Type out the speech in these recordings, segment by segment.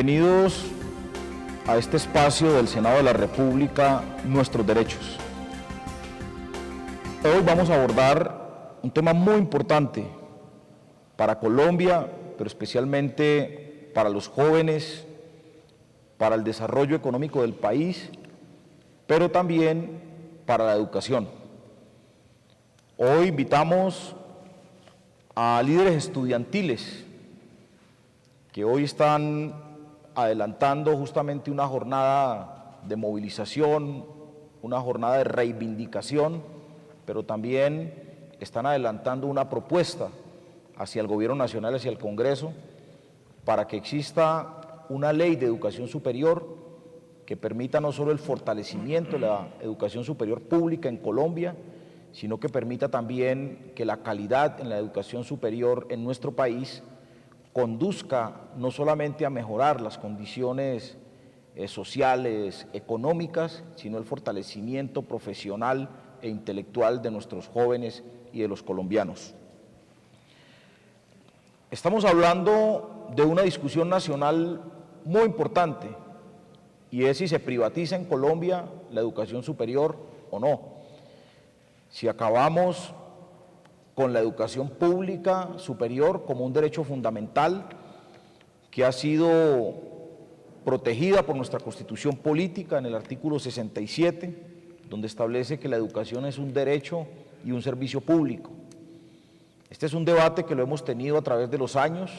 Bienvenidos a este espacio del Senado de la República, Nuestros Derechos. Hoy vamos a abordar un tema muy importante para Colombia, pero especialmente para los jóvenes, para el desarrollo económico del país, pero también para la educación. Hoy invitamos a líderes estudiantiles que hoy están adelantando justamente una jornada de movilización, una jornada de reivindicación, pero también están adelantando una propuesta hacia el Gobierno Nacional, hacia el Congreso, para que exista una ley de educación superior que permita no solo el fortalecimiento de la educación superior pública en Colombia, sino que permita también que la calidad en la educación superior en nuestro país conduzca no solamente a mejorar las condiciones sociales, económicas, sino el fortalecimiento profesional e intelectual de nuestros jóvenes y de los colombianos. Estamos hablando de una discusión nacional muy importante, y es si se privatiza en Colombia la educación superior o no. Si acabamos con la educación pública superior como un derecho fundamental que ha sido protegida por nuestra Constitución política en el artículo 67, donde establece que la educación es un derecho y un servicio público. Este es un debate que lo hemos tenido a través de los años,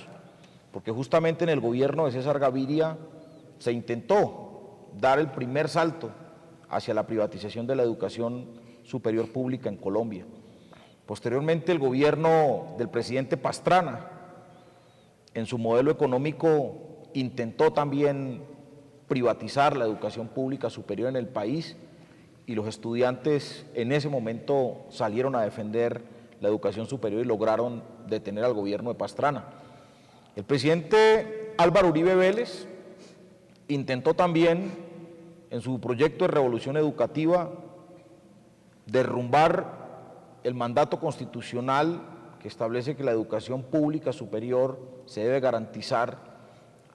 porque justamente en el gobierno de César Gaviria se intentó dar el primer salto hacia la privatización de la educación superior pública en Colombia. Posteriormente, el gobierno del presidente Pastrana, en su modelo económico, intentó también privatizar la educación pública superior en el país, y los estudiantes en ese momento salieron a defender la educación superior y lograron detener al gobierno de Pastrana. El presidente Álvaro Uribe Vélez intentó también, en su proyecto de revolución educativa, derrumbar el mandato constitucional que establece que la educación pública superior se debe garantizar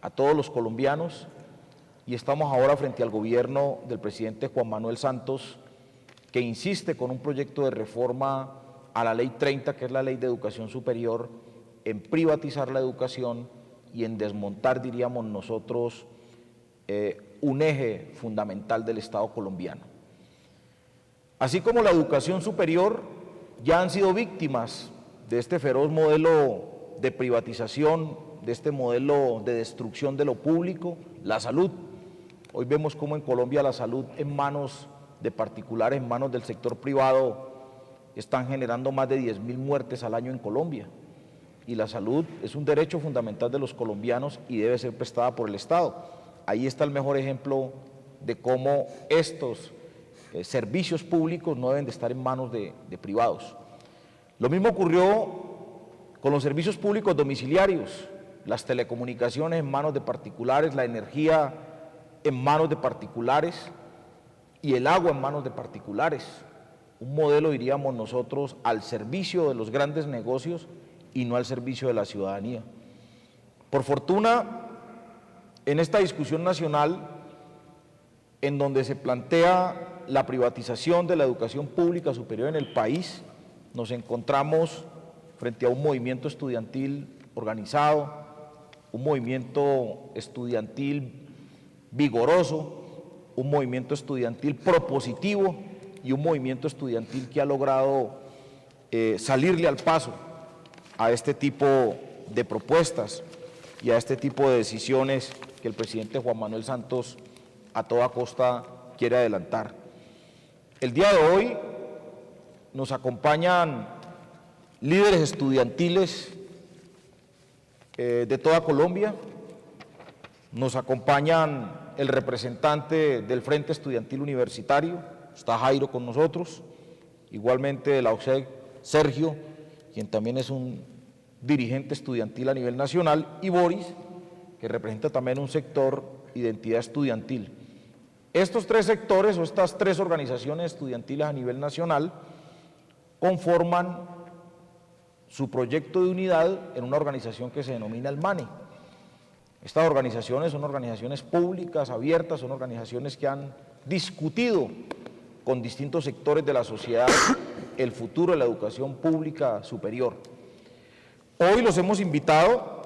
a todos los colombianos, y estamos ahora frente al gobierno del presidente Juan Manuel Santos, que insiste con un proyecto de reforma a la Ley 30, que es la Ley de Educación Superior, en privatizar la educación y en desmontar, diríamos nosotros, un eje fundamental del Estado colombiano. Así como la educación superior, ya han sido víctimas de este feroz modelo de privatización, de este modelo de destrucción de lo público, la salud. Hoy vemos cómo en Colombia la salud en manos de particulares, en manos del sector privado, están generando más de 10.000 muertes al año en Colombia. Y la salud es un derecho fundamental de los colombianos y debe ser prestada por el Estado. Ahí está el mejor ejemplo de cómo estos servicios públicos no deben de estar en manos de privados. Lo mismo ocurrió con los servicios públicos domiciliarios, las telecomunicaciones en manos de particulares, la energía en manos de particulares y el agua en manos de particulares. Un modelo, diríamos nosotros, al servicio de los grandes negocios y no al servicio de la ciudadanía. Por fortuna, en esta discusión nacional, en donde se plantea la privatización de la educación pública superior en el país, nos encontramos frente a un movimiento estudiantil organizado, un movimiento estudiantil vigoroso, un movimiento estudiantil propositivo y un movimiento estudiantil que ha logrado salirle al paso a este tipo de propuestas y a este tipo de decisiones que el presidente Juan Manuel Santos a toda costa quiere adelantar. El día de hoy nos acompañan líderes estudiantiles de toda Colombia, nos acompañan el representante del Frente Estudiantil Universitario, está Jairo con nosotros, igualmente de la UCEG, Sergio, quien también es un dirigente estudiantil a nivel nacional, y Boris, que representa también un sector identidad estudiantil. Estos tres sectores o estas tres organizaciones estudiantiles a nivel nacional conforman su proyecto de unidad en una organización que se denomina el MANE. Estas organizaciones son organizaciones públicas, abiertas, son organizaciones que han discutido con distintos sectores de la sociedad el futuro de la educación pública superior. Hoy los hemos invitado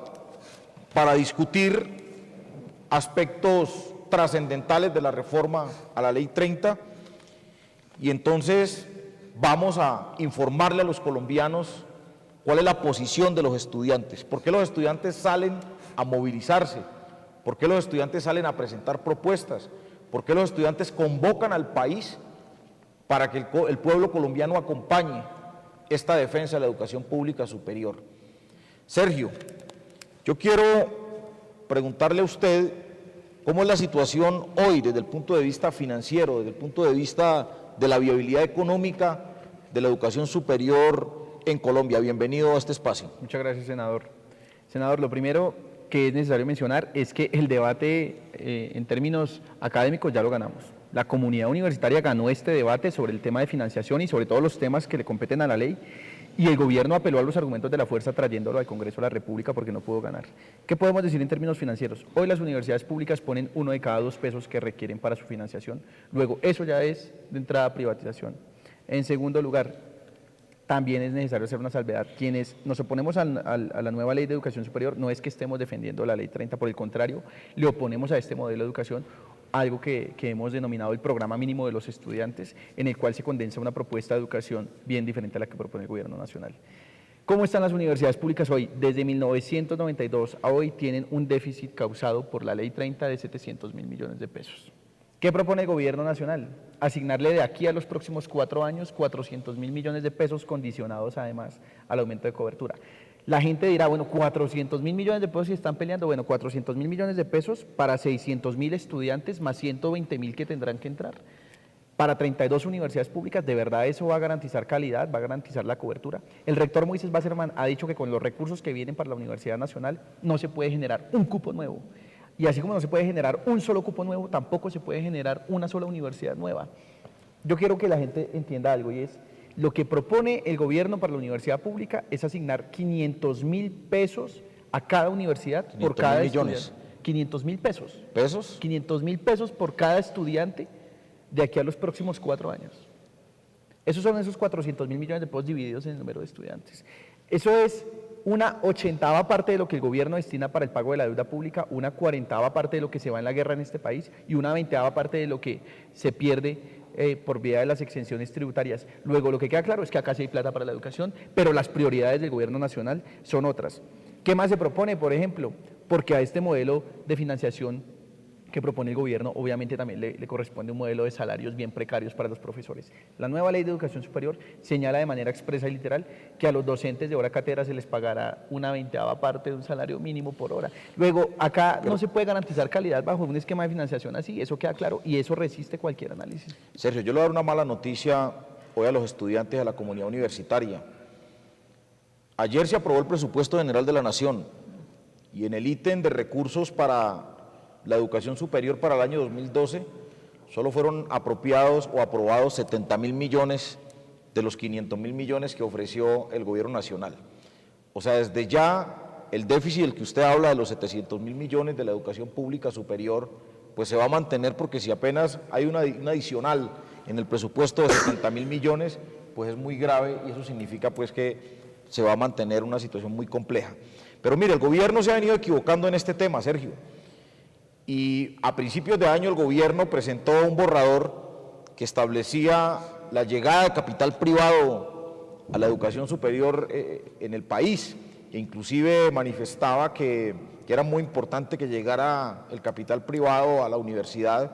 para discutir aspectos trascendentales de la reforma a la Ley 30 y entonces vamos a informarle a los colombianos cuál es la posición de los estudiantes, por qué los estudiantes salen a movilizarse, por qué los estudiantes salen a presentar propuestas, por qué los estudiantes convocan al país para que el pueblo colombiano acompañe esta defensa de la educación pública superior. Sergio, yo quiero preguntarle a usted cómo es la situación hoy desde el punto de vista financiero, desde el punto de vista de la viabilidad económica de la educación superior en Colombia. Bienvenido a este espacio. Muchas gracias, senador. Senador, lo primero que es necesario mencionar es que el debate en términos académicos ya lo ganamos. La comunidad universitaria ganó este debate sobre el tema de financiación y sobre todos los temas que le competen a la ley, y el gobierno apeló a los argumentos de la fuerza trayéndolo al Congreso de la República porque no pudo ganar. ¿Qué podemos decir en términos financieros? Hoy las universidades públicas ponen 1 de cada 2 pesos que requieren para su financiación. Luego, eso ya es de entrada privatización. En segundo lugar, también es necesario hacer una salvedad. Quienes nos oponemos a la nueva Ley de Educación Superior no es que estemos defendiendo la Ley 30, por el contrario, le oponemos a este modelo de educación, algo que hemos denominado el programa mínimo de los estudiantes, en el cual se condensa una propuesta de educación bien diferente a la que propone el gobierno nacional. ¿Cómo están las universidades públicas hoy? Desde 1992 a hoy tienen un déficit causado por la Ley 30 de 700.000 millones de pesos. ¿Qué propone el gobierno nacional? Asignarle de aquí a los próximos 4 años 400.000 millones de pesos, condicionados además al aumento de cobertura. La gente dirá, bueno, 400.000 millones de pesos si están peleando, bueno, 400.000 millones de pesos para 600.000 estudiantes más 120.000 que tendrán que entrar. Para 32 universidades públicas, ¿de verdad eso va a garantizar calidad, va a garantizar la cobertura? El rector Moisés Basserman ha dicho que con los recursos que vienen para la Universidad Nacional no se puede generar un cupo nuevo. Y así como no se puede generar un solo cupo nuevo, tampoco se puede generar una sola universidad nueva. Yo quiero que la gente entienda algo, y es: lo que propone el gobierno para la universidad pública es asignar 500.000 pesos a cada universidad por cada estudiante. 500.000 pesos. ¿Pesos? 500.000 pesos por cada estudiante de aquí a los próximos 4 años. Esos son esos 400.000 millones de pesos divididos en el número de estudiantes. Eso es una 80ª parte de lo que el gobierno destina para el pago de la deuda pública, una 40ª parte de lo que se va en la guerra en este país y una 20ª parte de lo que se pierde por vía de las exenciones tributarias. Luego, lo que queda claro es que acá sí hay plata para la educación, pero las prioridades del gobierno nacional son otras. ¿Qué más se propone? Por ejemplo, porque a este modelo de financiación que propone el gobierno, obviamente también le corresponde un modelo de salarios bien precarios para los profesores. La nueva Ley de Educación Superior señala de manera expresa y literal que a los docentes de hora cátedra se les pagará una 20ª parte de un salario mínimo por hora. Luego, acá no se puede garantizar calidad bajo un esquema de financiación así, eso queda claro, y eso resiste cualquier análisis. Sergio, yo le voy a dar una mala noticia hoy a los estudiantes de la comunidad universitaria. Ayer se aprobó el presupuesto general de la Nación y en el ítem de recursos para la educación superior para el año 2012, solo fueron apropiados o aprobados 70.000 millones de los 500.000 millones que ofreció el gobierno nacional. O sea, desde ya el déficit del que usted habla de los 700.000 millones de la educación pública superior, pues se va a mantener, porque si apenas hay una adicional en el presupuesto de 70.000 millones, pues es muy grave y eso significa pues que se va a mantener una situación muy compleja. Pero mire, el gobierno se ha venido equivocando en este tema, Sergio. Y a principios de año el gobierno presentó un borrador que establecía la llegada de capital privado a la educación superior en el país, e inclusive manifestaba que era muy importante que llegara el capital privado a la universidad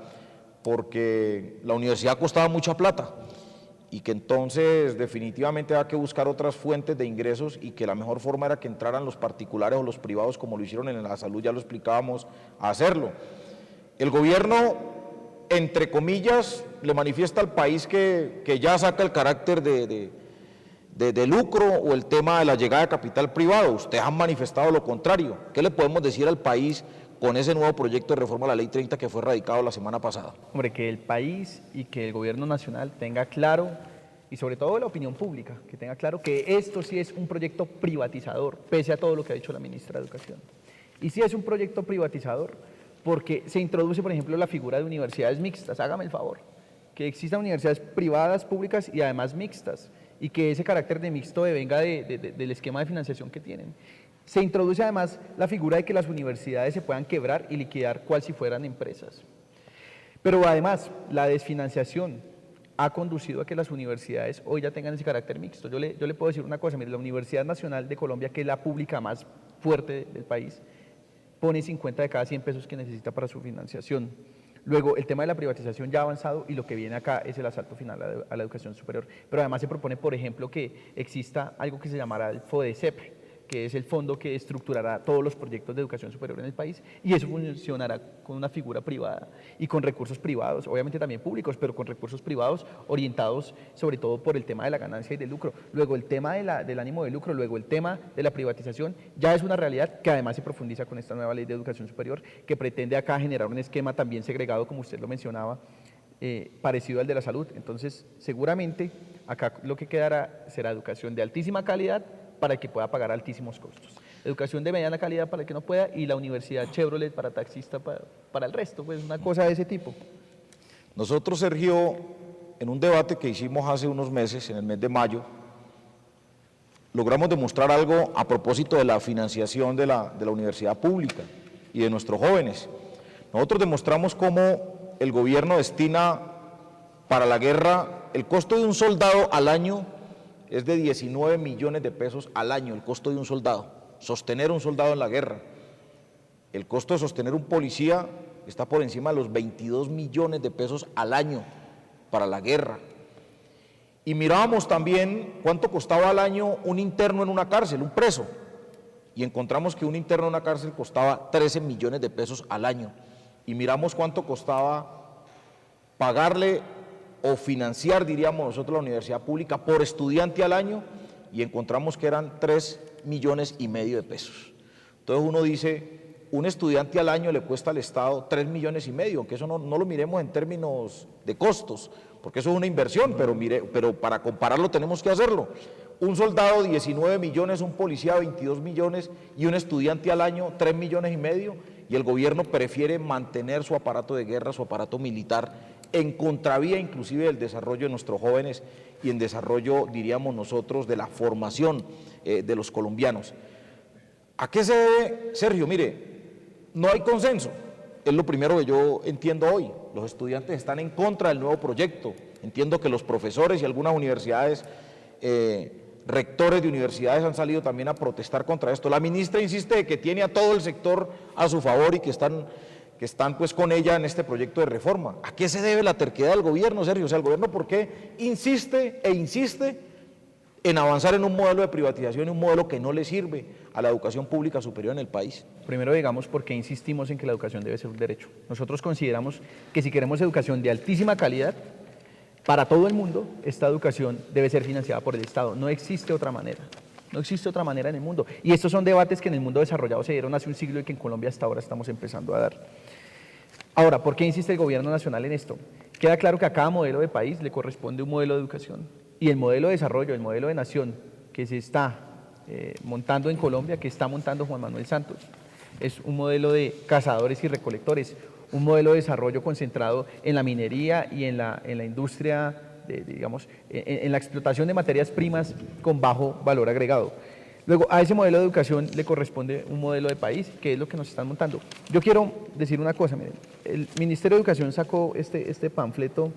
porque la universidad costaba mucha plata y que entonces definitivamente había que buscar otras fuentes de ingresos y que la mejor forma era que entraran los particulares o los privados, como lo hicieron en la salud, ya lo explicábamos, a hacerlo. El gobierno, entre comillas, le manifiesta al país que ya saca el carácter de lucro o el tema de la llegada de capital privado. Ustedes han manifestado lo contrario. ¿Qué le podemos decir al país con ese nuevo proyecto de reforma a la Ley 30 que fue radicado la semana pasada? Hombre, que el país y que el gobierno nacional tenga claro, y sobre todo la opinión pública, que tenga claro que esto sí es un proyecto privatizador, pese a todo lo que ha dicho la ministra de Educación. Y sí es un proyecto privatizador, porque se introduce, por ejemplo, la figura de universidades mixtas, hágame el favor, que existan universidades privadas, públicas y además mixtas, y que ese carácter de mixto venga del esquema de financiación que tienen. Se introduce además la figura de que las universidades se puedan quebrar y liquidar cual si fueran empresas. Pero además, la desfinanciación ha conducido a que las universidades hoy ya tengan ese carácter mixto. Yo le puedo decir una cosa, mire, la Universidad Nacional de Colombia, que es la pública más fuerte del país, pone 50 de cada 100 pesos que necesita para su financiación. Luego, el tema de la privatización ya ha avanzado y lo que viene acá es el asalto final a la educación superior. Pero además se propone, por ejemplo, que exista algo que se llamará el FODECEP, que es el fondo que estructurará todos los proyectos de educación superior en el país, y eso funcionará con una figura privada y con recursos privados, obviamente también públicos, pero con recursos privados orientados sobre todo por el tema de la ganancia y del lucro. Luego el tema del ánimo de lucro, luego el tema de la privatización, ya es una realidad que además se profundiza con esta nueva ley de educación superior, que pretende acá generar un esquema también segregado, como usted lo mencionaba, parecido al de la salud. Entonces, seguramente acá lo que quedará será educación de altísima calidad para el que pueda pagar altísimos costos, educación de mediana calidad para el que no pueda, y la universidad Chevrolet para taxista para el resto, pues una cosa de ese tipo. Nosotros, Sergio, en un debate que hicimos hace unos meses, en el mes de mayo, logramos demostrar algo a propósito de la financiación de la universidad pública y de nuestros jóvenes. Nosotros demostramos cómo el gobierno destina para la guerra el costo de un soldado al año es de 19 millones de pesos al año, el costo de un soldado, sostener un soldado en la guerra. El costo de sostener un policía está por encima de los 22 millones de pesos al año para la guerra. Y mirábamos también cuánto costaba al año un interno en una cárcel, un preso, y encontramos que un interno en una cárcel costaba 13 millones de pesos al año. Y miramos cuánto costaba pagarle o financiar, diríamos nosotros, la universidad pública por estudiante al año, y encontramos que eran 3,5 millones de pesos. Entonces uno dice, un estudiante al año le cuesta al Estado 3,5 millones, aunque eso no lo miremos en términos de costos, porque eso es una inversión, pero para compararlo tenemos que hacerlo. Un soldado 19 millones, un policía 22 millones y un estudiante al año 3,5 millones, y el gobierno prefiere mantener su aparato de guerra, su aparato militar, en contravía inclusive del desarrollo de nuestros jóvenes y en desarrollo, diríamos nosotros, de la formación de los colombianos. ¿A qué se debe, Sergio? Mire, no hay consenso, es lo primero que yo entiendo hoy. Los estudiantes están en contra del nuevo proyecto. Entiendo que los profesores y algunas universidades, rectores de universidades han salido también a protestar contra esto. La ministra insiste de que tiene a todo el sector a su favor y que están pues con ella en este proyecto de reforma. ¿A qué se debe la terquedad del gobierno, Sergio? O sea, el gobierno, ¿por qué insiste en avanzar en un modelo de privatización y un modelo que no le sirve a la educación pública superior en el país? Primero, digamos, por qué insistimos en que la educación debe ser un derecho. Nosotros consideramos que si queremos educación de altísima calidad para todo el mundo, esta educación debe ser financiada por el Estado. No existe otra manera. No existe otra manera en el mundo. Y estos son debates que en el mundo desarrollado se dieron hace un siglo y que en Colombia hasta ahora estamos empezando a dar. Ahora, ¿por qué insiste el gobierno nacional en esto? Queda claro que a cada modelo de país le corresponde un modelo de educación. Y el modelo de desarrollo, el modelo de nación que se está montando en Colombia, que está montando Juan Manuel Santos, es un modelo de cazadores y recolectores, un modelo de desarrollo concentrado en la minería y en la industria, digamos, en la explotación de materias primas con bajo valor agregado. Luego, a ese modelo de educación le corresponde un modelo de país, que es lo que nos están montando. Yo quiero decir una cosa, miren, el Ministerio de Educación sacó este panfleto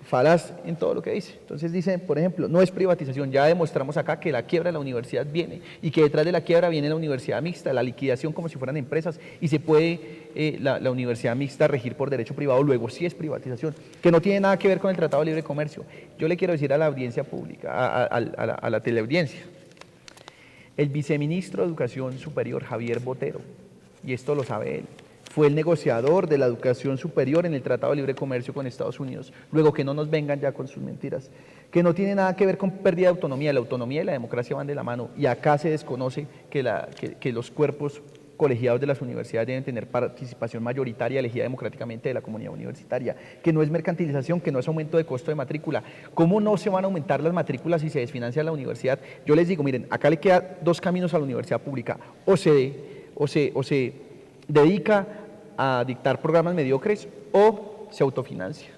falaz en todo lo que dice. Entonces dice, por ejemplo, no es privatización, ya demostramos acá que la quiebra de la universidad viene y que detrás de la quiebra viene la universidad mixta, la liquidación como si fueran empresas, y se puede la universidad mixta regir por derecho privado, luego sí es privatización, que no tiene nada que ver con el Tratado de Libre Comercio. Yo le quiero decir a la audiencia pública, a la teleaudiencia, el viceministro de Educación Superior, Javier Botero, y esto lo sabe él, fue el negociador de la educación superior en el Tratado de Libre Comercio con Estados Unidos. Luego, que no nos vengan ya con sus mentiras, que no tiene nada que ver con pérdida de autonomía. La autonomía y la democracia van de la mano, y acá se desconoce que los cuerpos colegiados de las universidades deben tener participación mayoritaria elegida democráticamente de la comunidad universitaria, que no es mercantilización, que no es aumento de costo de matrícula. ¿Cómo no se van a aumentar las matrículas si se desfinancia la universidad? Yo les digo, miren, acá le quedan dos caminos a la universidad pública: o se o se dedica a dictar programas mediocres o se autofinancia.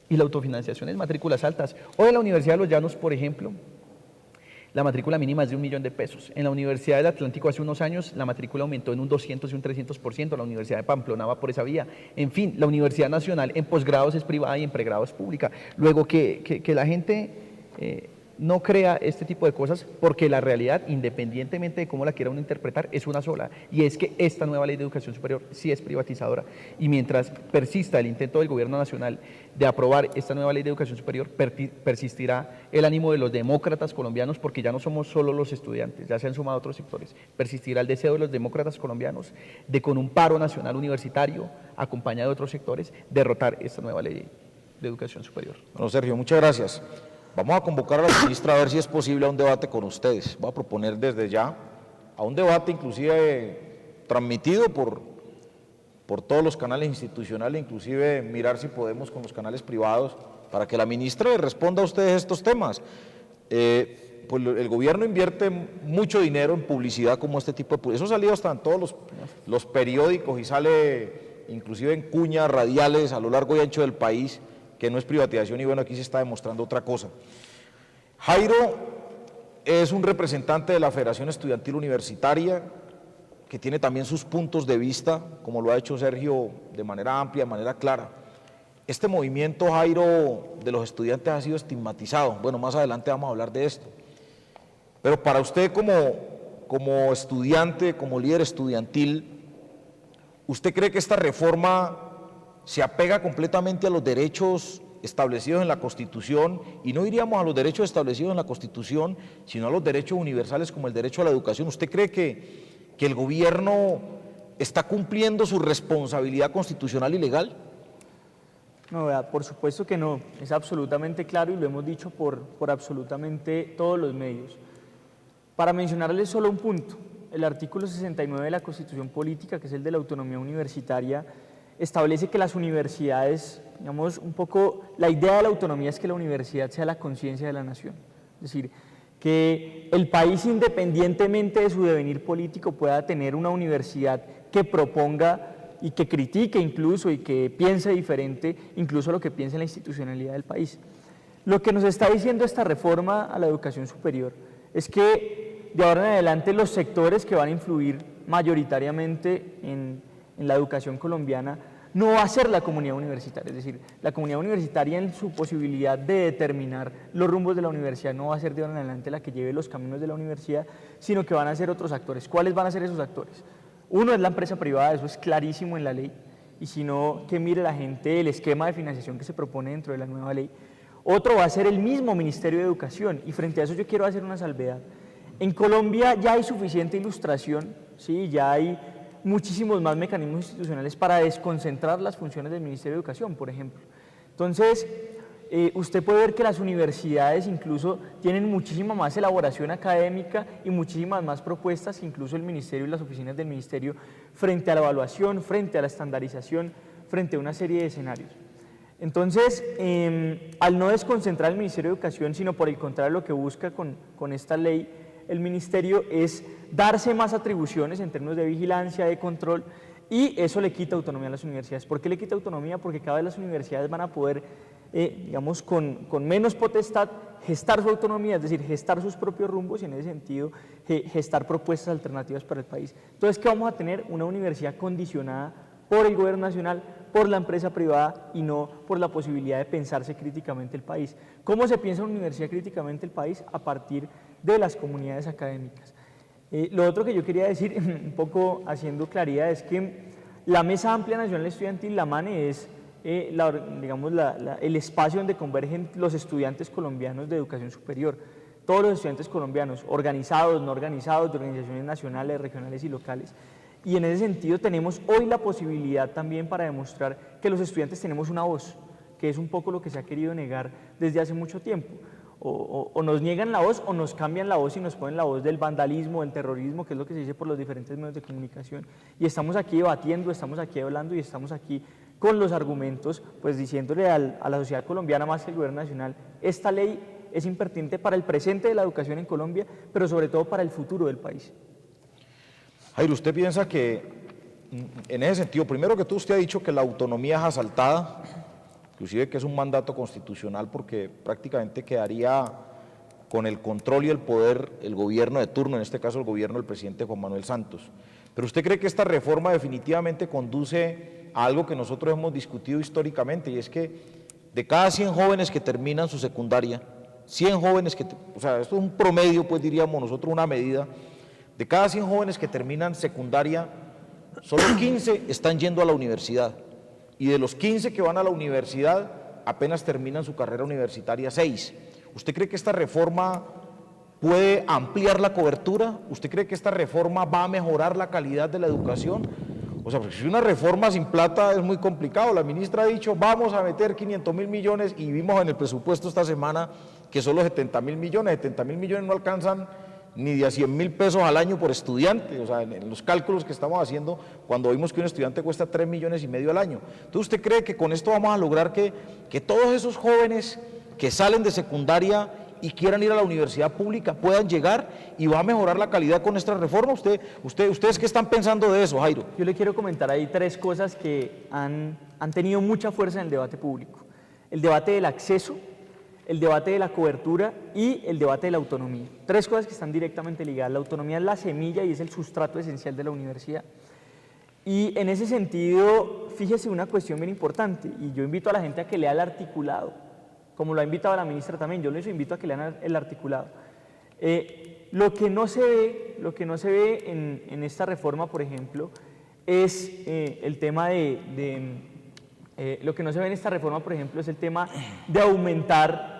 Y la autofinanciación es matrículas altas. Hoy en la Universidad de los Llanos, por ejemplo, la matrícula mínima es de $1.000.000. En la Universidad del Atlántico hace unos años la matrícula aumentó en un 200 y un 300%, la Universidad de Pamplona va por esa vía. En fin, la Universidad Nacional en posgrados es privada y en pregrados es pública. Luego que la gente no crea este tipo de cosas, porque la realidad, independientemente de cómo la quiera uno interpretar, es una sola, y es que esta nueva ley de educación superior sí es privatizadora, y mientras persista el intento del gobierno nacional de aprobar esta nueva ley de educación superior, persistirá el ánimo de los demócratas colombianos, porque ya no somos solo los estudiantes, ya se han sumado otros sectores, persistirá el deseo de los demócratas colombianos de, con un paro nacional universitario, acompañado de otros sectores, derrotar esta nueva ley de educación superior. Bueno, Sergio, muchas gracias. Vamos a convocar a la ministra a ver si es posible a un debate con ustedes. Voy a proponer desde ya a un debate inclusive transmitido por todos los canales institucionales, inclusive mirar si podemos con los canales privados, para que la ministra le responda a ustedes estos temas. Pues el gobierno invierte mucho dinero en publicidad como este tipo de publicidad. Eso ha salido hasta en todos los periódicos y sale inclusive en cuñas radiales a lo largo y ancho del país, que no es privatización, y bueno, aquí se está demostrando otra cosa. Jairo es un representante de la Federación Estudiantil Universitaria, que tiene también sus puntos de vista, como lo ha hecho Sergio, de manera amplia, de manera clara. Este movimiento, Jairo, de los estudiantes ha sido estigmatizado. Bueno, más adelante vamos a hablar de esto. Pero para usted como estudiante, como líder estudiantil, ¿usted cree que esta reforma se apega completamente a los derechos establecidos en la Constitución, y no iríamos a los derechos establecidos en la Constitución, sino a los derechos universales como el derecho a la educación? ¿Usted cree que el gobierno está cumpliendo su responsabilidad constitucional y legal? No, por supuesto que no, es absolutamente claro y lo hemos dicho por absolutamente todos los medios. Para mencionarles solo un punto, el artículo 69 de la Constitución Política, que es el de la autonomía universitaria, establece que las universidades, digamos, un poco, la idea de la autonomía es que la universidad sea la conciencia de la nación, es decir, que el país, independientemente de su devenir político, pueda tener una universidad que proponga y que critique incluso y que piense diferente incluso a lo que piensa la institucionalidad del país. Lo que nos está diciendo esta reforma a la educación superior es que de ahora en adelante los sectores que van a influir mayoritariamente en la educación colombiana no va a ser la comunidad universitaria, es decir, la comunidad universitaria en su posibilidad de determinar los rumbos de la universidad no va a ser de ahora en adelante la que lleve los caminos de la universidad, sino que van a ser otros actores. ¿Cuáles van a ser esos actores? Uno es la empresa privada, eso es clarísimo en la ley, y si no, que mire la gente el esquema de financiación que se propone dentro de la nueva ley. Otro va a ser el mismo Ministerio de Educación, y frente a eso yo quiero hacer una salvedad. En Colombia ya hay suficiente ilustración, ¿sí? Ya hay muchísimos más mecanismos institucionales para desconcentrar las funciones del Ministerio de Educación, por ejemplo. Entonces, usted puede ver que las universidades incluso tienen muchísima más elaboración académica y muchísimas más propuestas que incluso el Ministerio y las oficinas del Ministerio frente a la evaluación, frente a la estandarización, frente a una serie de escenarios. Entonces, al no desconcentrar el Ministerio de Educación, sino por el contrario lo que busca con esta ley, el Ministerio es darse más atribuciones en términos de vigilancia, de control, y eso le quita autonomía a las universidades. ¿Por qué le quita autonomía? Porque cada vez las universidades van a poder, digamos, con menos potestad, gestar su autonomía, es decir, gestar sus propios rumbos y en ese sentido gestar propuestas alternativas para el país. Entonces, ¿qué vamos a tener? Una universidad condicionada por el gobierno nacional, por la empresa privada y no por la posibilidad de pensarse críticamente el país. ¿Cómo se piensa una universidad críticamente el país? A partir de las comunidades académicas. Lo otro que yo quería decir, un poco haciendo claridad, es que la Mesa Amplia Nacional Estudiantil, la MANE, es el espacio donde convergen los estudiantes colombianos de educación superior, todos los estudiantes colombianos, organizados, no organizados, de organizaciones nacionales, regionales y locales. Y en ese sentido tenemos hoy la posibilidad también para demostrar que los estudiantes tenemos una voz, que es un poco lo que se ha querido negar desde hace mucho tiempo. O nos niegan la voz o nos cambian la voz y nos ponen la voz del vandalismo, del terrorismo, que es lo que se dice por los diferentes medios de comunicación. Y estamos aquí debatiendo, estamos aquí hablando y estamos aquí con los argumentos, pues diciéndole a la sociedad colombiana más que al gobierno nacional, esta ley es impertinente para el presente de la educación en Colombia, pero sobre todo para el futuro del país. Jairo, ¿usted piensa que en ese sentido, primero que todo usted ha dicho que la autonomía es asaltada, inclusive que es un mandato constitucional porque prácticamente quedaría con el control y el poder el gobierno de turno, en este caso el gobierno del presidente Juan Manuel Santos? ¿Pero usted cree que esta reforma definitivamente conduce a algo que nosotros hemos discutido históricamente, y es que de cada 100 jóvenes que terminan su secundaria, 100 jóvenes o sea, esto es un promedio, pues diríamos nosotros una medida, de cada 100 jóvenes que terminan secundaria, solo 15 están yendo a la universidad, y de los 15 que van a la universidad, apenas terminan su carrera universitaria 6. ¿Usted cree que esta reforma puede ampliar la cobertura? ¿Usted cree que esta reforma va a mejorar la calidad de la educación? O sea, porque si una reforma sin plata es muy complicado. La ministra ha dicho, vamos a meter 500.000 millones, y vimos en el presupuesto esta semana que solo 70.000 millones, 70.000 millones no alcanzan ni de a 100.000 pesos al año por estudiante. O sea, en los cálculos que estamos haciendo, cuando vimos que un estudiante cuesta 3,5 millones al año. Entonces, ¿usted cree que con esto vamos a lograr que todos esos jóvenes que salen de secundaria y quieran ir a la universidad pública puedan llegar, y va a mejorar la calidad con esta reforma? ¿Ustedes qué están pensando de eso, Jairo? Yo le quiero comentar ahí 3 cosas que han tenido mucha fuerza en el debate público: el debate del acceso, el debate de la cobertura y el debate de la autonomía. 3 cosas que están directamente ligadas. La autonomía es la semilla y es el sustrato esencial de la universidad. Y en ese sentido, fíjese una cuestión bien importante, y yo invito a la gente a que lea el articulado, como lo ha invitado la ministra también. Yo les invito a que lean el articulado. Lo que no se ve en esta reforma, por ejemplo, es el tema lo que no se ve en esta reforma, por ejemplo, es el tema de aumentar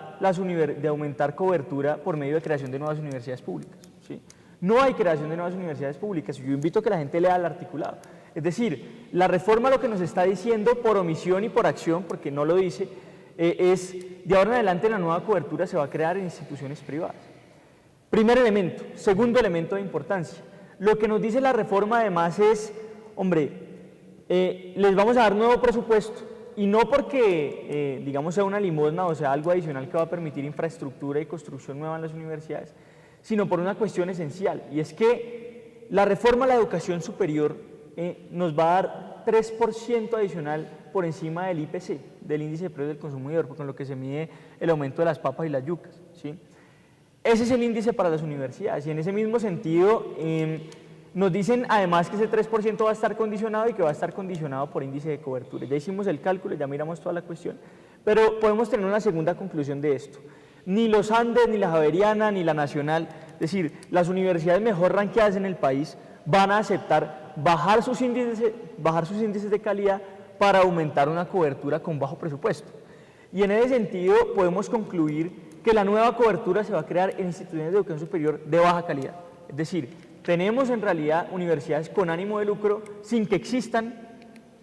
cobertura por medio de creación de nuevas universidades públicas, ¿sí? No hay creación de nuevas universidades públicas. Yo invito a que la gente lea el articulado. Es decir, la reforma lo que nos está diciendo, por omisión y por acción, porque no lo dice, es: de ahora en adelante la nueva cobertura se va a crear en instituciones privadas. Primer elemento. Segundo elemento de importancia: lo que nos dice la reforma además es, hombre, les vamos a dar nuevo presupuesto, y no porque, digamos, sea una limosna o sea algo adicional que va a permitir infraestructura y construcción nueva en las universidades, sino por una cuestión esencial, y es que la reforma a la educación superior nos va a dar 3% adicional por encima del IPC, del índice de precios del consumidor, con lo que se mide el aumento de las papas y las yucas, ¿sí? Ese es el índice para las universidades, y en ese mismo sentido nos dicen además que ese 3% va a estar condicionado, y que va a estar condicionado por índice de cobertura. Ya hicimos el cálculo, ya miramos toda la cuestión, pero podemos tener una segunda conclusión de esto: ni los Andes, ni la Javeriana, ni la Nacional, es decir, las universidades mejor ranqueadas en el país, van a aceptar bajar sus índices de calidad para aumentar una cobertura con bajo presupuesto. Y en ese sentido podemos concluir que la nueva cobertura se va a crear en instituciones de educación superior de baja calidad. Es decir, tenemos en realidad universidades con ánimo de lucro sin que existan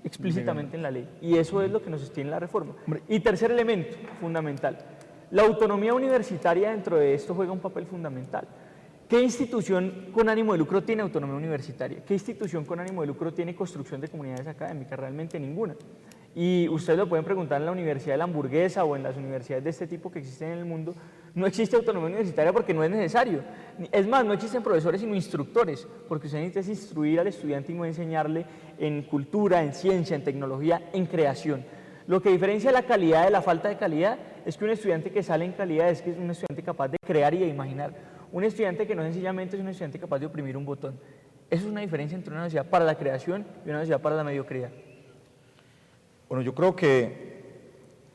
explícitamente en la ley, y eso es lo que nos sostiene la reforma. Y tercer elemento fundamental: la autonomía universitaria dentro de esto juega un papel fundamental. ¿Qué institución con ánimo de lucro tiene autonomía universitaria? ¿Qué institución con ánimo de lucro tiene construcción de comunidades académicas? Realmente ninguna. Y ustedes lo pueden preguntar en la Universidad de la Hamburguesa o en las universidades de este tipo que existen en el mundo. No existe autonomía universitaria porque no es necesario. Es más, no existen profesores sino instructores, porque usted necesita instruir al estudiante y no enseñarle en cultura, en ciencia, en tecnología, en creación. Lo que diferencia la calidad de la falta de calidad es que un estudiante que sale en calidad es que es un estudiante capaz de crear y de imaginar. Un estudiante que no sencillamente es un estudiante capaz de oprimir un botón. Eso es una diferencia entre una universidad para la creación y una universidad para la mediocridad. Bueno, yo creo que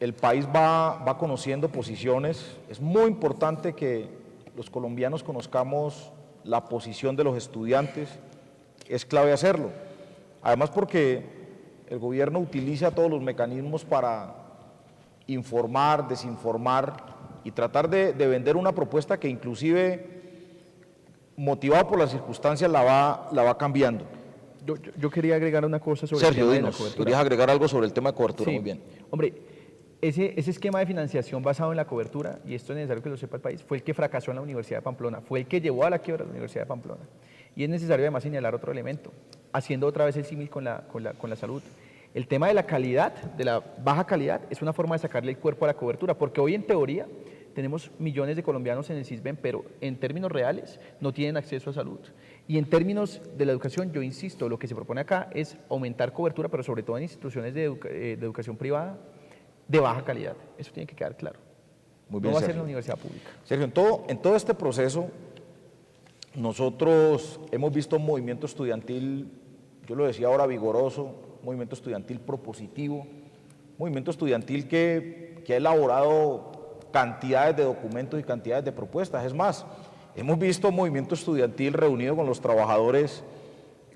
el país va conociendo posiciones. Es muy importante que los colombianos conozcamos la posición de los estudiantes. Es clave hacerlo. Además, porque el gobierno utiliza todos los mecanismos para informar, desinformar y tratar de vender una propuesta que inclusive, motivado por las circunstancias, la va cambiando. Yo quería agregar una cosa sobre Sergio, el tema de la dinos, cobertura. querías agregar algo sobre el tema de cobertura. Sí. Muy bien. Hombre, ese esquema de financiación basado en la cobertura, y esto es necesario que lo sepa el país, fue el que fracasó en la Universidad de Pamplona, fue el que llevó a la quiebra a la Universidad de Pamplona. Y es necesario además señalar otro elemento, haciendo otra vez el símil con la salud. El tema de la calidad, de la baja calidad, es una forma de sacarle el cuerpo a la cobertura, porque hoy en teoría tenemos millones de colombianos en el CISBEN, pero en términos reales no tienen acceso a salud. Y en términos de la educación, yo insisto, lo que se propone acá es aumentar cobertura, pero sobre todo en instituciones de educación privada de baja calidad. Eso tiene que quedar claro. Muy bien, no va a ser Sergio. la universidad pública. Sergio, en todo este proceso, nosotros hemos visto un movimiento estudiantil, yo lo decía ahora, vigoroso, un movimiento estudiantil propositivo, un movimiento estudiantil que ha elaborado cantidades de documentos y cantidades de propuestas. Es más, hemos visto un movimiento estudiantil reunido con los trabajadores,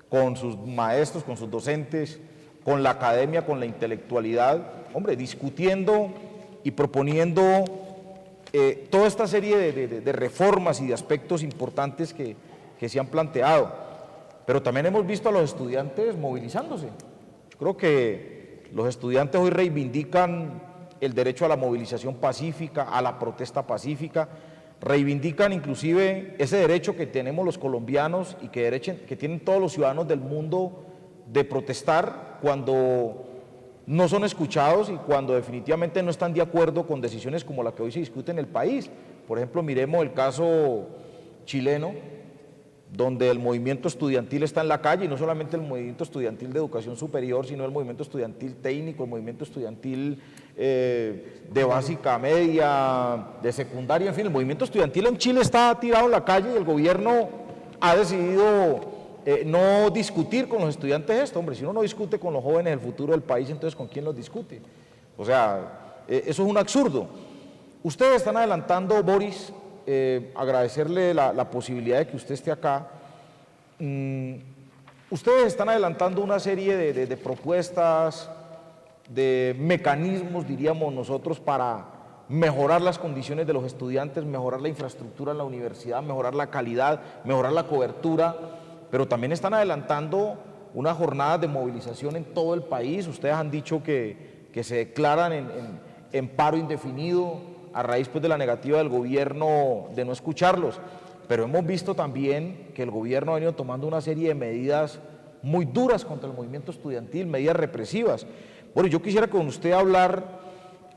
con sus maestros, con sus docentes, con la academia, con la intelectualidad, hombre, discutiendo y proponiendo toda esta serie de reformas y de aspectos importantes que se han planteado. Pero también hemos visto a los estudiantes movilizándose. Yo creo que los estudiantes hoy reivindican el derecho a la movilización pacífica, a la protesta pacífica, reivindican inclusive ese derecho que tenemos los colombianos y que tienen todos los ciudadanos del mundo de protestar cuando no son escuchados y cuando definitivamente no están de acuerdo con decisiones como la que hoy se discute en el país. Por ejemplo, miremos el caso chileno, donde el movimiento estudiantil está en la calle, y no solamente el movimiento estudiantil de educación superior, sino el movimiento estudiantil técnico, el movimiento estudiantil de básica media, de secundaria, en fin, el movimiento estudiantil en Chile está tirado en la calle y el gobierno ha decidido no discutir con los estudiantes esto. Hombre, si uno no discute con los jóvenes el futuro del país, entonces ¿con quién los discute? O sea, eso es un absurdo. Ustedes están adelantando, Boris, agradecerle la posibilidad de que usted esté acá. Ustedes están adelantando una serie de propuestas, de mecanismos, diríamos nosotros, para mejorar las condiciones de los estudiantes, mejorar la infraestructura en la universidad, mejorar la calidad, mejorar la cobertura, pero también están adelantando unas jornadas de movilización en todo el país. Ustedes han dicho que se declaran en paro indefinido a raíz pues, de la negativa del gobierno de no escucharlos, pero hemos visto también que el gobierno ha venido tomando una serie de medidas muy duras contra el movimiento estudiantil, medidas represivas. Bueno, yo quisiera con usted hablar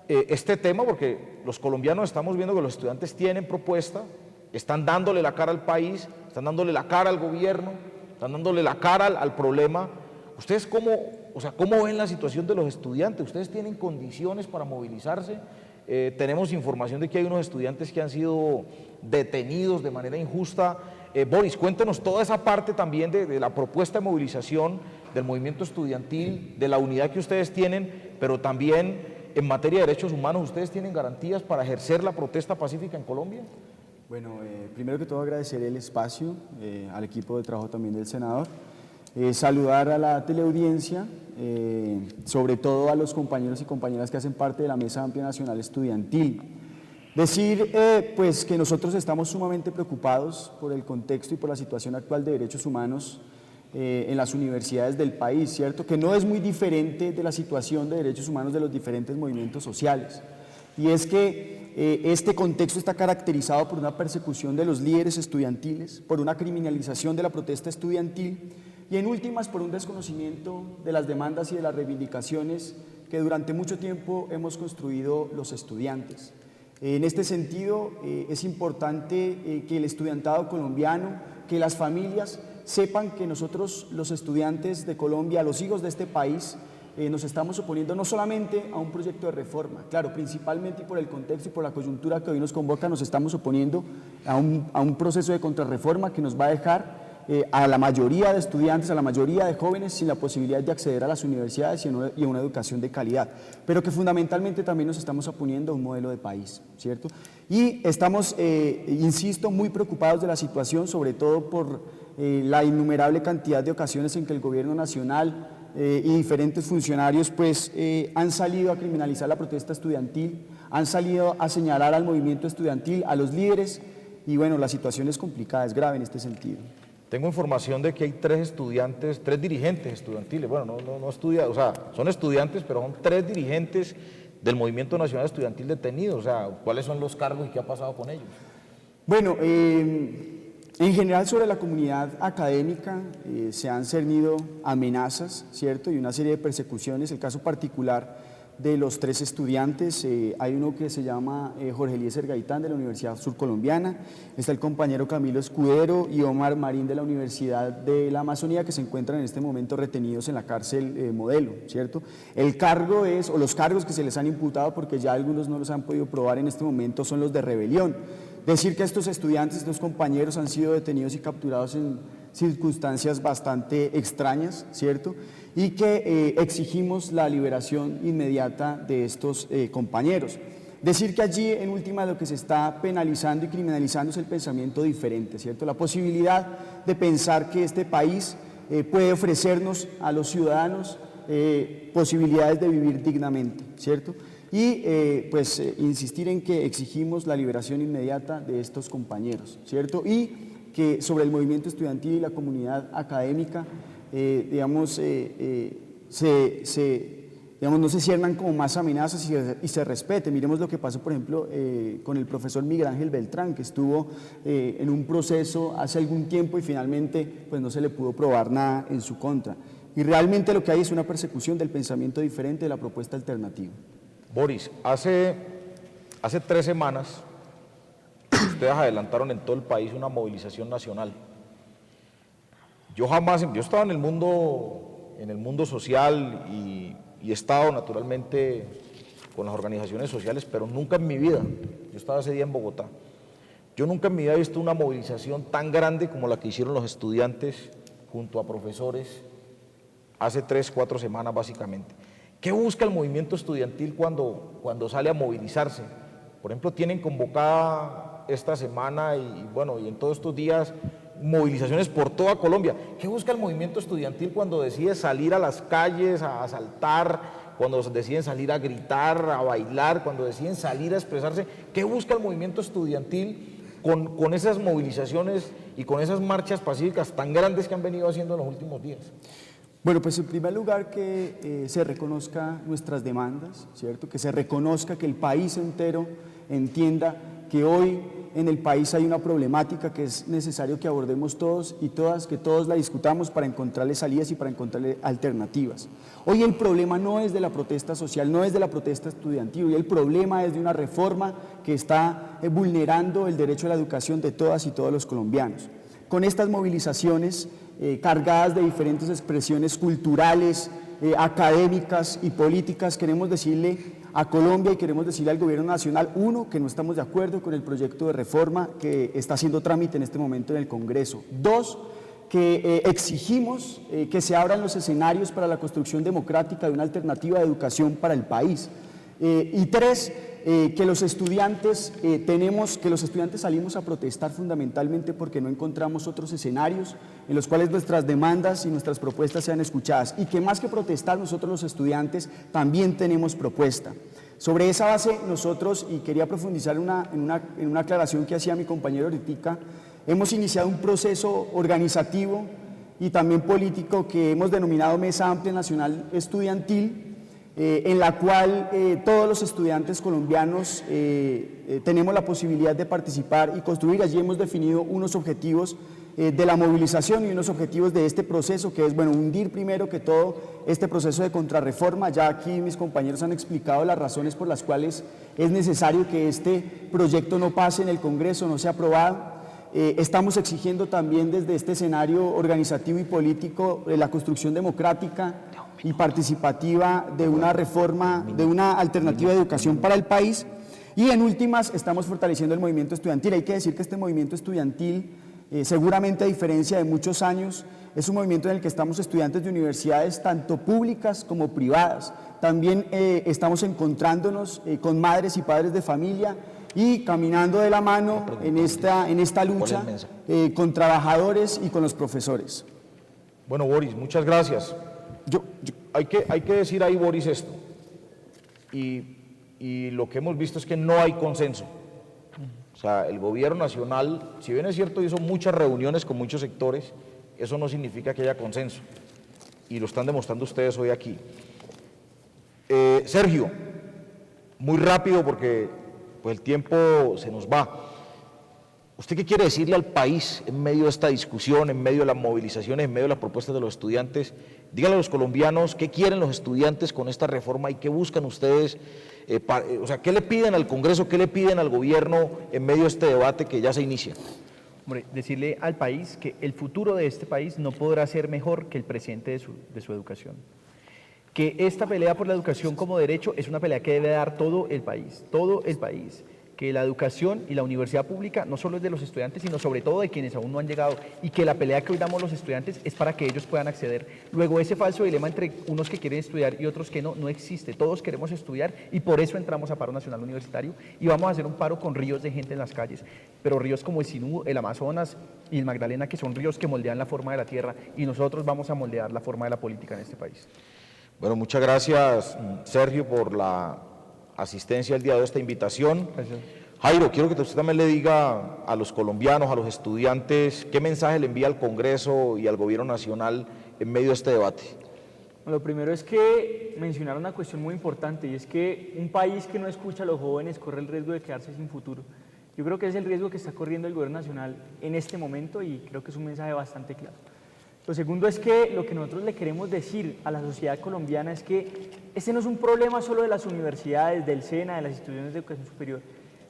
este tema porque los colombianos estamos viendo que los estudiantes tienen propuesta, están dándole la cara al país, están dándole la cara al gobierno, están dándole la cara al problema. ¿Ustedes cómo ven la situación de los estudiantes? ¿Ustedes tienen condiciones para movilizarse? Tenemos información de que hay unos estudiantes que han sido detenidos de manera injusta. Boris, cuéntenos toda esa parte también de la propuesta de movilización del movimiento estudiantil, de la unidad que ustedes tienen, pero también en materia de derechos humanos, ¿ustedes tienen garantías para ejercer la protesta pacífica en Colombia? Bueno, primero que todo agradecer el espacio al equipo de trabajo también del senador, saludar a la teleaudiencia, sobre todo a los compañeros y compañeras que hacen parte de la Mesa Amplia Nacional Estudiantil. Decir pues que nosotros estamos sumamente preocupados por el contexto y por la situación actual de derechos humanos en las universidades del país, ¿cierto? Que no es muy diferente de la situación de derechos humanos de los diferentes movimientos sociales. Y es que este contexto está caracterizado por una persecución de los líderes estudiantiles, por una criminalización de la protesta estudiantil y en últimas por un desconocimiento de las demandas y de las reivindicaciones que durante mucho tiempo hemos construido los estudiantes. En este sentido, es importante que el estudiantado colombiano, que las familias sepan que nosotros, los estudiantes de Colombia, los hijos de este país, nos estamos oponiendo no solamente a un proyecto de reforma, claro, principalmente por el contexto y por la coyuntura que hoy nos convoca, nos estamos oponiendo a un proceso de contrarreforma que nos va a dejar a la mayoría de estudiantes, a la mayoría de jóvenes sin la posibilidad de acceder a las universidades y a una educación de calidad, pero que fundamentalmente también nos estamos oponiendo a un modelo de país, ¿cierto? Y estamos, insisto, muy preocupados de la situación, sobre todo por la innumerable cantidad de ocasiones en que el gobierno nacional y diferentes funcionarios pues han salido a criminalizar la protesta estudiantil, han salido a señalar al movimiento estudiantil, a los líderes, y bueno, la situación es complicada, es grave en este sentido. Tengo información de que hay tres dirigentes estudiantiles, bueno, no estudian, o sea, son estudiantes, pero son 3 dirigentes del Movimiento Nacional Estudiantil detenidos. O sea, ¿cuáles son los cargos y qué ha pasado con ellos? Bueno, en general sobre la comunidad académica se han cernido amenazas, ¿cierto? Y una serie de persecuciones. El caso particular de los 3 estudiantes. Hay uno que se llama Jorge Eliezer Gaitán, de la Universidad Surcolombiana, está el compañero Camilo Escudero y Omar Marín, de la Universidad de la Amazonía, que se encuentran en este momento retenidos en la cárcel Modelo, ¿cierto? El cargo es, o los cargos que se les han imputado, porque ya algunos no los han podido probar en este momento, son los de rebelión. Decir que estos estudiantes, estos compañeros han sido detenidos y capturados en circunstancias bastante extrañas, ¿cierto? Y que exigimos la liberación inmediata de estos compañeros. Decir que allí, en última, lo que se está penalizando y criminalizando es el pensamiento diferente, ¿cierto? La posibilidad de pensar que este país puede ofrecernos a los ciudadanos posibilidades de vivir dignamente, ¿cierto? Y insistir en que exigimos la liberación inmediata de estos compañeros, ¿cierto? Y que sobre el movimiento estudiantil y la comunidad académica, no se ciernan como más amenazas y se respete. Miremos lo que pasó, por ejemplo, con el profesor Miguel Ángel Beltrán, que estuvo en un proceso hace algún tiempo y finalmente pues, no se le pudo probar nada en su contra. Y realmente lo que hay es una persecución del pensamiento diferente, de la propuesta alternativa. Boris, hace 3 semanas ustedes adelantaron en todo el país una movilización nacional. Yo estaba en el mundo social y he estado naturalmente con las organizaciones sociales, pero nunca en mi vida, yo estaba ese día en Bogotá, yo nunca en mi vida he visto una movilización tan grande como la que hicieron los estudiantes junto a profesores hace 3, 4 semanas básicamente. ¿Qué busca el movimiento estudiantil cuando sale a movilizarse? Por ejemplo, tienen convocada esta semana y en todos estos días movilizaciones por toda Colombia. ¿Qué busca el movimiento estudiantil cuando decide salir a las calles a asaltar, cuando deciden salir a gritar, a bailar, cuando deciden salir a expresarse? ¿Qué busca el movimiento estudiantil con esas movilizaciones y con esas marchas pacíficas tan grandes que han venido haciendo en los últimos días? Bueno, pues en primer lugar que se reconozca nuestras demandas, ¿cierto? Que se reconozca, que el país entero entienda que hoy en el país hay una problemática que es necesario que abordemos todos y todas, que todos la discutamos para encontrarle salidas y para encontrarle alternativas. Hoy el problema no es de la protesta social, no es de la protesta estudiantil, hoy el problema es de una reforma que está vulnerando el derecho a la educación de todas y todos los colombianos. Con estas movilizaciones cargadas de diferentes expresiones culturales, académicas y políticas, queremos decirle a Colombia y queremos decirle al gobierno nacional, uno, que no estamos de acuerdo con el proyecto de reforma que está haciendo trámite en este momento en el Congreso. Dos, que exigimos que se abran los escenarios para la construcción democrática de una alternativa de educación para el país. Y tres, que los estudiantes salimos a protestar fundamentalmente porque no encontramos otros escenarios en los cuales nuestras demandas y nuestras propuestas sean escuchadas, y que más que protestar, nosotros los estudiantes también tenemos propuesta. Sobre esa base nosotros, y quería profundizar en una aclaración que hacía mi compañero ahorita, hemos iniciado un proceso organizativo y también político que hemos denominado Mesa Amplia Nacional Estudiantil, en la cual todos los estudiantes colombianos tenemos la posibilidad de participar y construir. Allí hemos definido unos objetivos de la movilización y unos objetivos de este proceso, que es, hundir primero que todo este proceso de contrarreforma. Ya aquí mis compañeros han explicado las razones por las cuales es necesario que este proyecto no pase en el Congreso, no sea aprobado. Estamos exigiendo también desde este escenario organizativo y político la construcción democrática y participativa de una reforma, de una alternativa de educación para el país. Y en últimas, estamos fortaleciendo el movimiento estudiantil. Hay que decir que este movimiento estudiantil, seguramente a diferencia de muchos años, es un movimiento en el que estamos estudiantes de universidades tanto públicas como privadas. También estamos encontrándonos con madres y padres de familia y caminando de la mano en esta lucha con trabajadores y con los profesores. Bueno, Boris, muchas gracias. Hay que decir ahí, Boris, esto, y lo que hemos visto es que no hay consenso. O sea, el gobierno nacional, si bien es cierto, hizo muchas reuniones con muchos sectores, eso no significa que haya consenso, y lo están demostrando ustedes hoy aquí. Sergio, muy rápido porque pues, el tiempo se nos va. ¿Usted qué quiere decirle al país en medio de esta discusión, en medio de las movilizaciones, en medio de las propuestas de los estudiantes? Díganle a los colombianos qué quieren los estudiantes con esta reforma y qué buscan ustedes, o sea, qué le piden al Congreso, qué le piden al gobierno en medio de este debate que ya se inicia. Hombre, decirle al país que el futuro de este país no podrá ser mejor que el presente de su educación. Que esta pelea por la educación como derecho es una pelea que debe dar todo el país, todo el país. Que la educación y la universidad pública no solo es de los estudiantes, sino sobre todo de quienes aún no han llegado, y que la pelea que hoy damos los estudiantes es para que ellos puedan acceder. Luego, ese falso dilema entre unos que quieren estudiar y otros que no, no existe. Todos queremos estudiar y por eso entramos a paro nacional universitario y vamos a hacer un paro con ríos de gente en las calles, pero ríos como el Sinú, el Amazonas y el Magdalena, que son ríos que moldean la forma de la tierra, y nosotros vamos a moldear la forma de la política en este país. Bueno, muchas gracias, Sergio, por la asistencia el día de esta invitación. Gracias. Jairo, quiero que usted también le diga a los colombianos, a los estudiantes, qué mensaje le envía al Congreso y al Gobierno Nacional en medio de este debate. Lo primero es que mencionar una cuestión muy importante, y es que un país que no escucha a los jóvenes corre el riesgo de quedarse sin futuro. Yo creo que es el riesgo que está corriendo el Gobierno Nacional en este momento, y creo que es un mensaje bastante claro. Lo segundo es que lo que nosotros le queremos decir a la sociedad colombiana es que este no es un problema solo de las universidades, del SENA, de las instituciones de educación superior,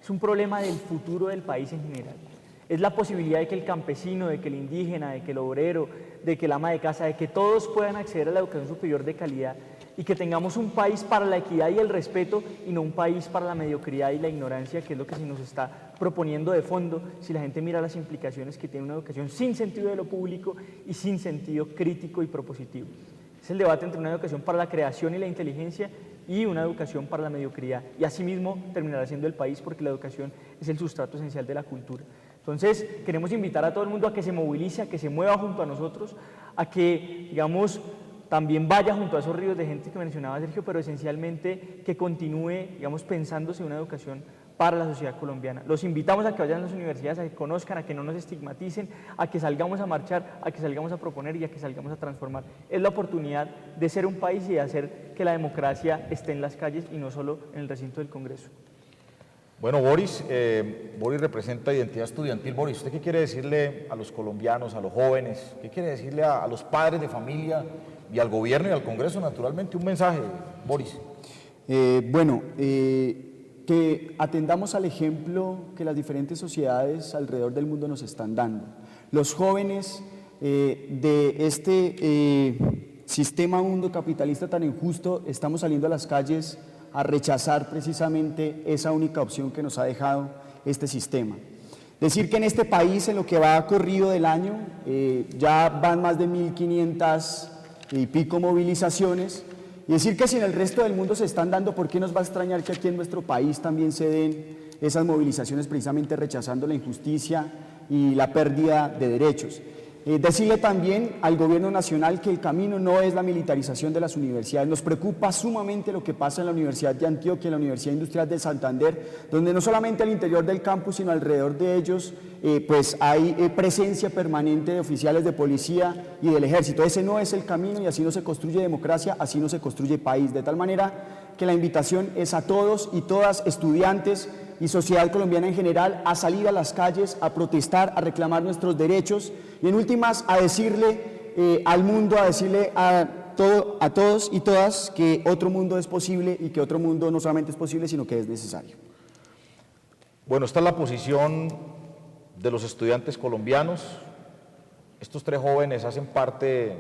es un problema del futuro del país en general. Es la posibilidad de que el campesino, de que el indígena, de que el obrero, de que el ama de casa, de que todos puedan acceder a la educación superior de calidad, y que tengamos un país para la equidad y el respeto, y no un país para la mediocridad y la ignorancia, que es lo que se nos está proponiendo de fondo si la gente mira las implicaciones que tiene una educación sin sentido de lo público y sin sentido crítico y propositivo. Es el debate entre una educación para la creación y la inteligencia y una educación para la mediocridad, y asimismo terminará siendo el país, porque la educación es el sustrato esencial de la cultura. Entonces, queremos invitar a todo el mundo a que se movilice, a que se mueva junto a nosotros, a que, digamos, también vaya junto a esos ríos de gente que mencionaba Sergio, pero esencialmente que continúe, digamos, pensándose una educación para la sociedad colombiana. Los invitamos a que vayan a las universidades, a que conozcan, a que no nos estigmaticen, a que salgamos a marchar, a que salgamos a proponer y a que salgamos a transformar. Es la oportunidad de ser un país y de hacer que la democracia esté en las calles y no solo en el recinto del Congreso. Bueno, Boris representa Identidad Estudiantil. Boris, ¿usted qué quiere decirle a los colombianos, a los jóvenes? ¿Qué quiere decirle a los padres de familia y al gobierno y al Congreso, naturalmente? Un mensaje, Boris. Que atendamos al ejemplo que las diferentes sociedades alrededor del mundo nos están dando. Los jóvenes de este sistema mundo capitalista tan injusto estamos saliendo a las calles a rechazar precisamente esa única opción que nos ha dejado este sistema. Decir que en este país, en lo que va corrido del año, ya van más de 1.500 y pico movilizaciones, y decir que si en el resto del mundo se están dando, ¿por qué nos va a extrañar que aquí en nuestro país también se den esas movilizaciones precisamente rechazando la injusticia y la pérdida de derechos? Decirle también al Gobierno Nacional que el camino no es la militarización de las universidades. Nos preocupa sumamente lo que pasa en la Universidad de Antioquia, en la Universidad Industrial de Santander, donde no solamente al interior del campus, sino alrededor de ellos, pues hay presencia permanente de oficiales de policía y del ejército. Ese no es el camino, y así no se construye democracia, así no se construye país. De tal manera que la invitación es a todos y todas, estudiantes y sociedad colombiana en general, a salir a las calles, a protestar, a reclamar nuestros derechos, y en últimas a decirle al mundo, a decirle a todos y todas que otro mundo es posible, y que otro mundo no solamente es posible, sino que es necesario. Bueno, esta es la posición de los estudiantes colombianos. Estos tres jóvenes hacen parte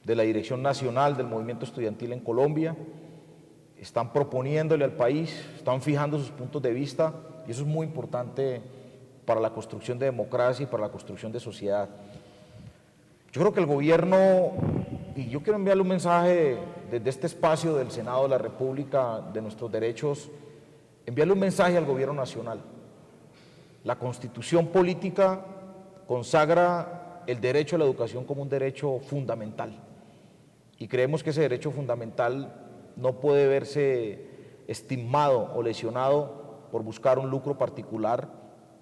de la Dirección Nacional del Movimiento Estudiantil en Colombia. Están proponiéndole al país, están fijando sus puntos de vista, y eso es muy importante para la construcción de democracia y para la construcción de sociedad. Yo creo que el gobierno, y yo quiero enviarle un mensaje desde este espacio del Senado de la República, de nuestros derechos, enviarle un mensaje al gobierno nacional. La Constitución política consagra el derecho a la educación como un derecho fundamental, y creemos que ese derecho fundamental no puede verse estigmado o lesionado por buscar un lucro particular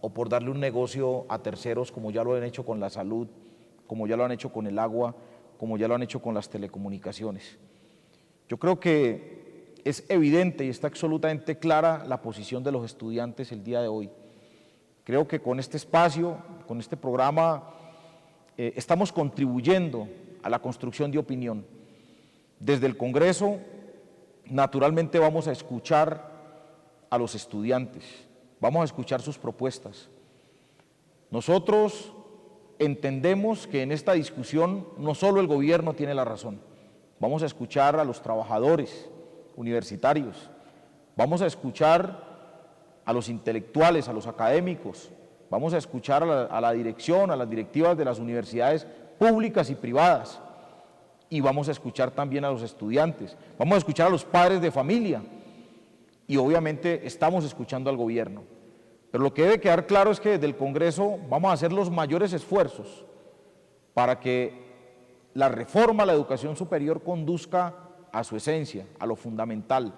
o por darle un negocio a terceros, como ya lo han hecho con la salud, como ya lo han hecho con el agua, como ya lo han hecho con las telecomunicaciones. Yo creo que es evidente y está absolutamente clara la posición de los estudiantes el día de hoy. Creo que con este espacio, con este programa, estamos contribuyendo a la construcción de opinión. Desde el Congreso, naturalmente vamos a escuchar a los estudiantes, vamos a escuchar sus propuestas. Nosotros entendemos que en esta discusión no solo el gobierno tiene la razón, vamos a escuchar a los trabajadores universitarios, vamos a escuchar a los intelectuales, a los académicos, vamos a escuchar a la dirección, a las directivas de las universidades públicas y privadas, y vamos a escuchar también a los estudiantes, vamos a escuchar a los padres de familia, y obviamente estamos escuchando al gobierno. Pero lo que debe quedar claro es que desde el Congreso vamos a hacer los mayores esfuerzos para que la reforma a la educación superior conduzca a su esencia, a lo fundamental,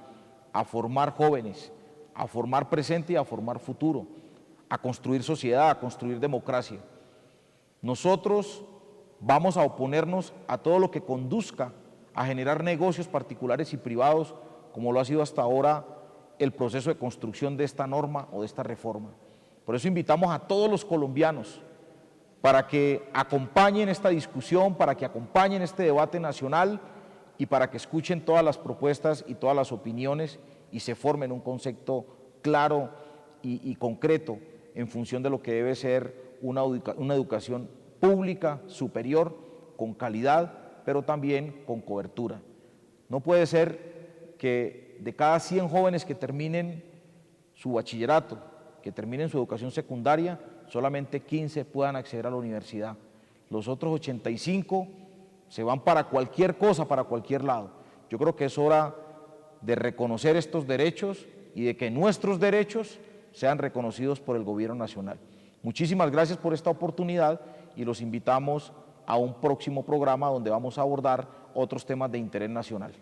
a formar jóvenes, a formar presente y a formar futuro, a construir sociedad, a construir democracia. Nosotros vamos a oponernos a todo lo que conduzca a generar negocios particulares y privados, como lo ha sido hasta ahora el proceso de construcción de esta norma o de esta reforma. Por eso invitamos a todos los colombianos para que acompañen esta discusión, para que acompañen este debate nacional y para que escuchen todas las propuestas y todas las opiniones y se formen un concepto claro y concreto en función de lo que debe ser una educación pública, superior, con calidad, pero también con cobertura. No puede ser que de cada 100 jóvenes que terminen su bachillerato, que terminen su educación secundaria, solamente 15 puedan acceder a la universidad. Los otros 85 se van para cualquier cosa, para cualquier lado. Yo creo que es hora de reconocer estos derechos y de que nuestros derechos sean reconocidos por el Gobierno Nacional. Muchísimas gracias por esta oportunidad y los invitamos a un próximo programa donde vamos a abordar otros temas de interés nacional.